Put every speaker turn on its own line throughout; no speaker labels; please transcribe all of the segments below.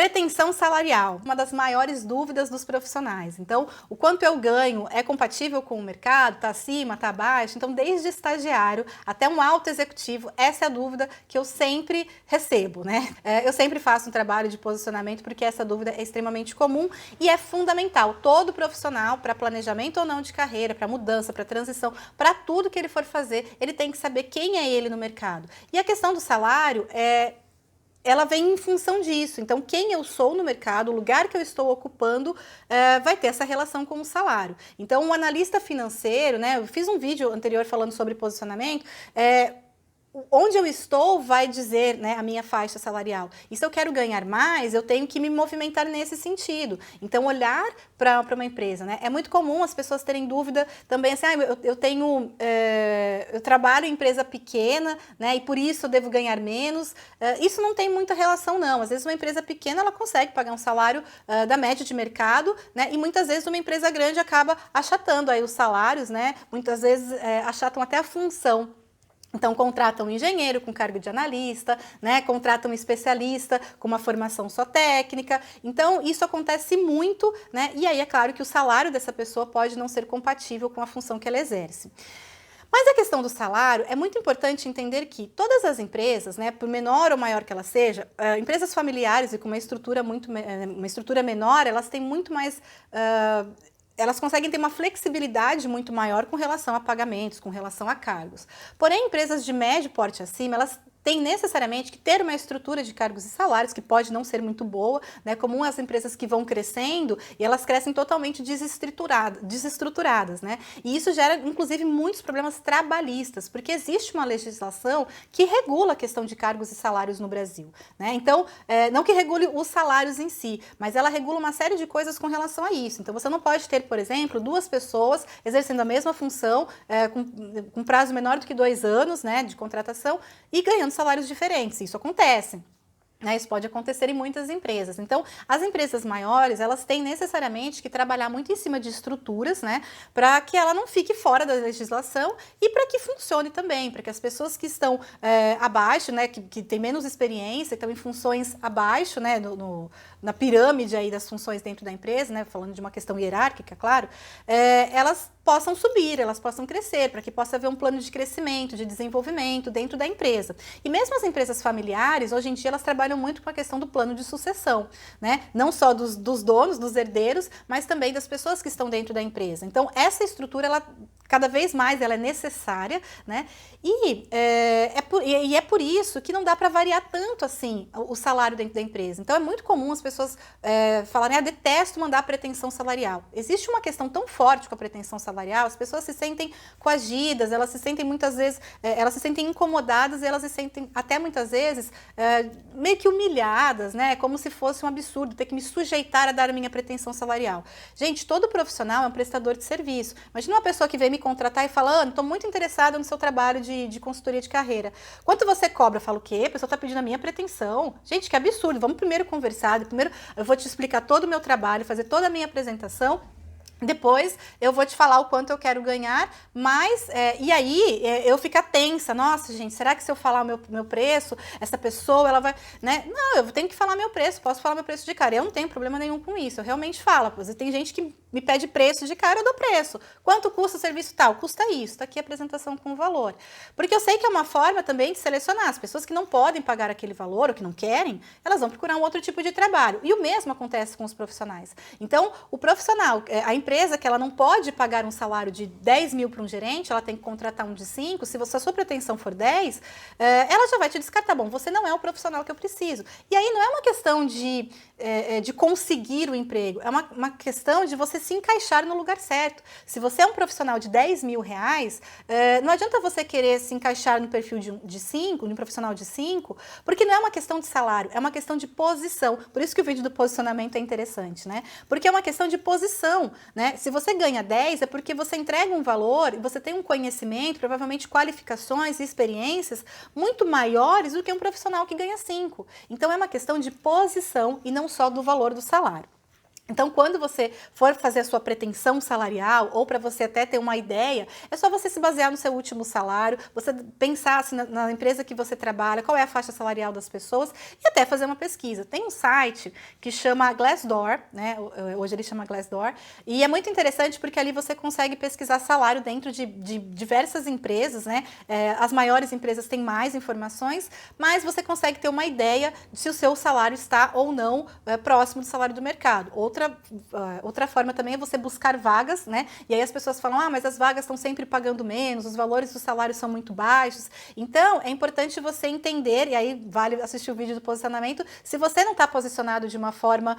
Pretensão salarial, uma das maiores dúvidas dos profissionais. Então, o quanto eu ganho é compatível com o mercado? Está acima, está abaixo? Então, desde estagiário até um alto executivo, essa é a dúvida que eu sempre recebo, né? Eu sempre faço um trabalho de posicionamento porque essa dúvida é extremamente comum e é fundamental. Todo profissional, para planejamento ou não de carreira, para mudança, para transição, para tudo que ele for fazer, ele tem que saber quem é ele no mercado. E a questão do salário ela vem em função disso. Então, quem eu sou no mercado, o lugar que eu estou ocupando, vai ter essa relação com o salário. Então, um analista financeiro, né, eu fiz um vídeo anterior falando sobre posicionamento, onde eu estou vai dizer, né, a minha faixa salarial. E se eu quero ganhar mais, eu tenho que me movimentar nesse sentido. Então, olhar para uma empresa, né? É muito comum as pessoas terem dúvida também, assim, eu trabalho em empresa pequena, né, e por isso eu devo ganhar menos. Isso não tem muita relação, não. Às vezes uma empresa pequena, ela consegue pagar um salário da média de mercado, né, e muitas vezes uma empresa grande acaba achatando aí os salários, né, muitas vezes achatam até a função. Então, contratam um engenheiro com cargo de analista, né? Contratam um especialista com uma formação só técnica. Então, isso acontece muito, né? E aí é claro que o salário dessa pessoa pode não ser compatível com a função que ela exerce. Mas a questão do salário, é muito importante entender que todas as empresas, né, por menor ou maior que ela seja, empresas familiares e com uma estrutura menor, elas têm muito mais... elas conseguem ter uma flexibilidade muito maior com relação a pagamentos, com relação a cargos. Porém, empresas de médio porte acima, elas têm necessariamente que ter uma estrutura de cargos e salários que pode não ser muito boa, né? Como as empresas que vão crescendo e elas crescem totalmente desestruturadas, né? E isso gera, inclusive, muitos problemas trabalhistas, porque existe uma legislação que regula a questão de cargos e salários no Brasil, né? Então, não que regule os salários em si, mas ela regula uma série de coisas com relação a isso. Então, você não pode ter, por exemplo, duas pessoas exercendo a mesma função com prazo menor do que 2 anos, né, de contratação e ganhando salários diferentes. Isso acontece. Isso pode acontecer em muitas empresas. Então, as empresas maiores, elas têm necessariamente que trabalhar muito em cima de estruturas, né, para que ela não fique fora da legislação e para que funcione também, para que as pessoas que estão abaixo, né, que têm menos experiência, que estão em funções abaixo, né, na pirâmide aí das funções dentro da empresa, né, falando de uma questão hierárquica, claro, elas possam subir, elas possam crescer, para que possa haver um plano de crescimento, de desenvolvimento dentro da empresa. E mesmo as empresas familiares, hoje em dia, elas trabalham muito com a questão do plano de sucessão, né? Não só dos donos, dos herdeiros, mas também das pessoas que estão dentro da empresa. Então, essa estrutura, ela cada vez mais ela é necessária, né? E é por isso que não dá para variar tanto assim o salário dentro da empresa. Então, é muito comum as pessoas falarem, detesto mandar pretensão salarial. Existe uma questão tão forte com a pretensão salarial, as pessoas se sentem coagidas, elas se sentem muitas vezes, elas se sentem incomodadas e elas se sentem até muitas vezes meio que humilhadas, né? Como se fosse um absurdo ter que me sujeitar a dar a minha pretensão salarial. Gente, todo profissional é um prestador de serviço. Imagina uma pessoa que vem me contratar e fala, estou muito interessada no seu trabalho de consultoria de carreira. Quanto você cobra? Eu falo, o quê? A pessoa está pedindo a minha pretensão. Gente, que absurdo. Vamos primeiro conversar, primeiro eu vou te explicar todo o meu trabalho, fazer toda a minha apresentação. Depois eu vou te falar o quanto eu quero ganhar, mas e aí eu fico tensa. Nossa, gente, será que se eu falar o meu preço, essa pessoa ela vai, né? Não, eu tenho que falar meu preço, posso falar meu preço de cara. Eu não tenho problema nenhum com isso, eu realmente falo. Tem gente que me pede preço de cara, eu dou preço. Quanto custa o serviço tal? Custa isso, tá aqui a apresentação com o valor. Porque eu sei que é uma forma também de selecionar. As pessoas que não podem pagar aquele valor ou que não querem, elas vão procurar um outro tipo de trabalho. E o mesmo acontece com os profissionais. Então, o profissional, a empresa que ela não pode pagar um salário de 10 mil para um gerente, ela tem que contratar um de 5, se a sua pretensão for 10, ela já vai te descartar, bom, você não é o profissional que eu preciso. E aí não é uma questão de conseguir o emprego, é uma questão de você se encaixar no lugar certo. Se você é um profissional de 10 mil reais, não adianta você querer se encaixar no perfil de 5, de um profissional de 5, porque não é uma questão de salário, é uma questão de posição. Por isso que o vídeo do posicionamento é interessante, né? Porque é uma questão de posição, né? Se você ganha 10, é porque você entrega um valor e você tem um conhecimento, provavelmente qualificações e experiências muito maiores do que um profissional que ganha 5. Então, é uma questão de posição e não só do valor do salário. Então, quando você for fazer a sua pretensão salarial, ou para você até ter uma ideia, é só você se basear no seu último salário, você pensar assim, na empresa que você trabalha, qual é a faixa salarial das pessoas, e até fazer uma pesquisa. Tem um site que chama Glassdoor, né? Hoje ele chama Glassdoor, e é muito interessante porque ali você consegue pesquisar salário dentro de diversas empresas, né? As maiores empresas têm mais informações, mas você consegue ter uma ideia de se o seu salário está ou não próximo do salário do mercado. Outra forma também é você buscar vagas, né? E aí as pessoas falam, ah, mas as vagas estão sempre pagando menos, os valores do salário são muito baixos. Então, é importante você entender, e aí vale assistir o vídeo do posicionamento, se você não está posicionado de uma forma,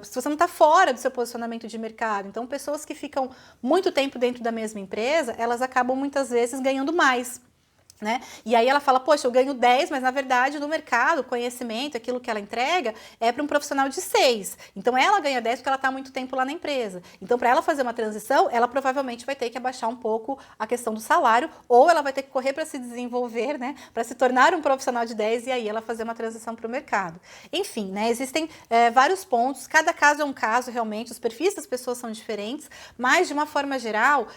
se você não está fora do seu posicionamento de mercado. Então, pessoas que ficam muito tempo dentro da mesma empresa, elas acabam muitas vezes ganhando mais. Né? E aí ela fala, poxa, eu ganho 10, mas na verdade no mercado, conhecimento, aquilo que ela entrega é para um profissional de 6. Então ela ganha 10 porque ela está há muito tempo lá na empresa. Então para ela fazer uma transição, ela provavelmente vai ter que abaixar um pouco a questão do salário, ou ela vai ter que correr para se desenvolver, né? Para se tornar um profissional de 10 e aí ela fazer uma transição para o mercado. Enfim, né? Existem vários pontos, cada caso é um caso realmente, os perfis das pessoas são diferentes, mas de uma forma geral,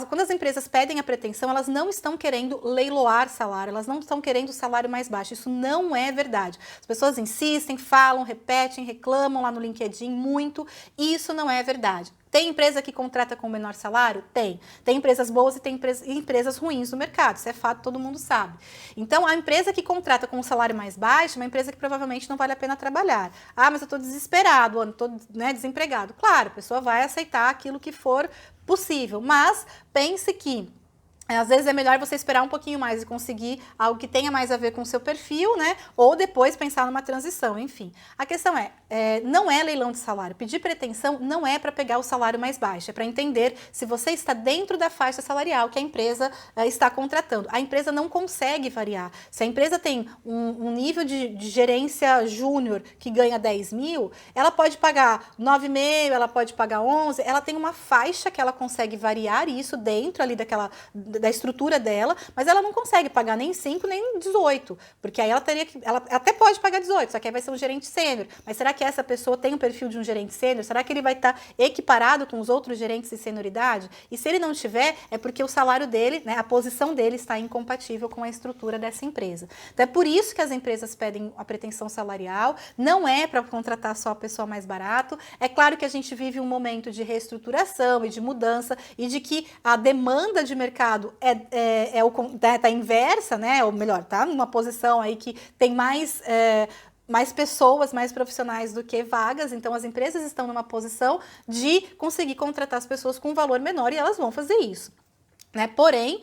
quando as empresas pedem a pretensão, elas não estão querendo leiloar salário, elas não estão querendo o salário mais baixo. Isso não é verdade. As pessoas insistem, falam, repetem, reclamam lá no LinkedIn muito, e isso não é verdade. Tem empresa que contrata com menor salário? Tem. Tem empresas boas e tem empresas ruins no mercado. Isso é fato, todo mundo sabe. Então, a empresa que contrata com um salário mais baixo é uma empresa que provavelmente não vale a pena trabalhar. Ah, mas eu estou desesperado, estou desempregado. Claro, a pessoa vai aceitar aquilo que for possível, mas pense que às vezes é melhor você esperar um pouquinho mais e conseguir algo que tenha mais a ver com o seu perfil, né? Ou depois pensar numa transição, enfim. A questão não é leilão de salário. Pedir pretensão não é para pegar o salário mais baixo, é para entender se você está dentro da faixa salarial que a empresa está contratando. A empresa não consegue variar. Se a empresa tem um nível de gerência júnior que ganha 10 mil, ela pode pagar 9,5, ela pode pagar 11, ela tem uma faixa que ela consegue variar isso dentro ali da estrutura dela, mas ela não consegue pagar nem 5 nem 18, porque aí ela até pode pagar 18, só que aí vai ser um gerente sênior. Mas será que essa pessoa tem o perfil de um gerente sênior? Será que ele vai estar equiparado com os outros gerentes de senioridade? E se ele não tiver, é porque o salário dele, né, a posição dele está incompatível com a estrutura dessa empresa. Então é por isso que as empresas pedem a pretensão salarial, não é para contratar só a pessoa mais barato. É claro que a gente vive um momento de reestruturação e de mudança e de que a demanda de mercado tá inversa, né? Ou melhor, tá numa posição aí que tem mais pessoas, mais profissionais do que vagas, então as empresas estão numa posição de conseguir contratar as pessoas com um valor menor e elas vão fazer isso. Né? Porém,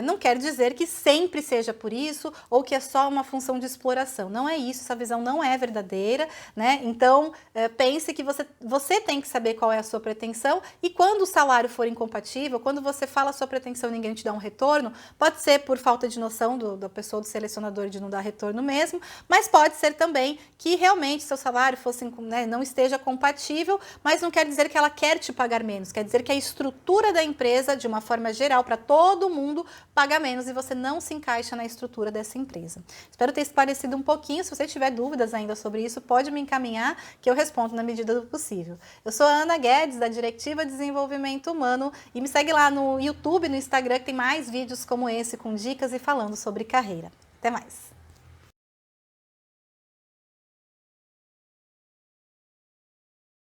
não quer dizer que sempre seja por isso ou que é só uma função de exploração. Não é isso, essa visão não é verdadeira. Né? Então, pense que você tem que saber qual é a sua pretensão e quando o salário for incompatível, quando você fala a sua pretensão e ninguém te dá um retorno, pode ser por falta de noção da pessoa, do selecionador, de não dar retorno mesmo, mas pode ser também que realmente seu salário não esteja compatível, mas não quer dizer que ela quer te pagar menos, quer dizer que a estrutura da empresa, de uma forma geral, para todo mundo, paga menos e você não se encaixa na estrutura dessa empresa. Espero ter esclarecido um pouquinho. Se você tiver dúvidas ainda sobre isso, pode me encaminhar que eu respondo na medida do possível. Eu sou a Ana Guedes, da Diretiva de Desenvolvimento Humano, e me segue lá no YouTube, no Instagram, que tem mais vídeos como esse, com dicas e falando sobre carreira. Até mais!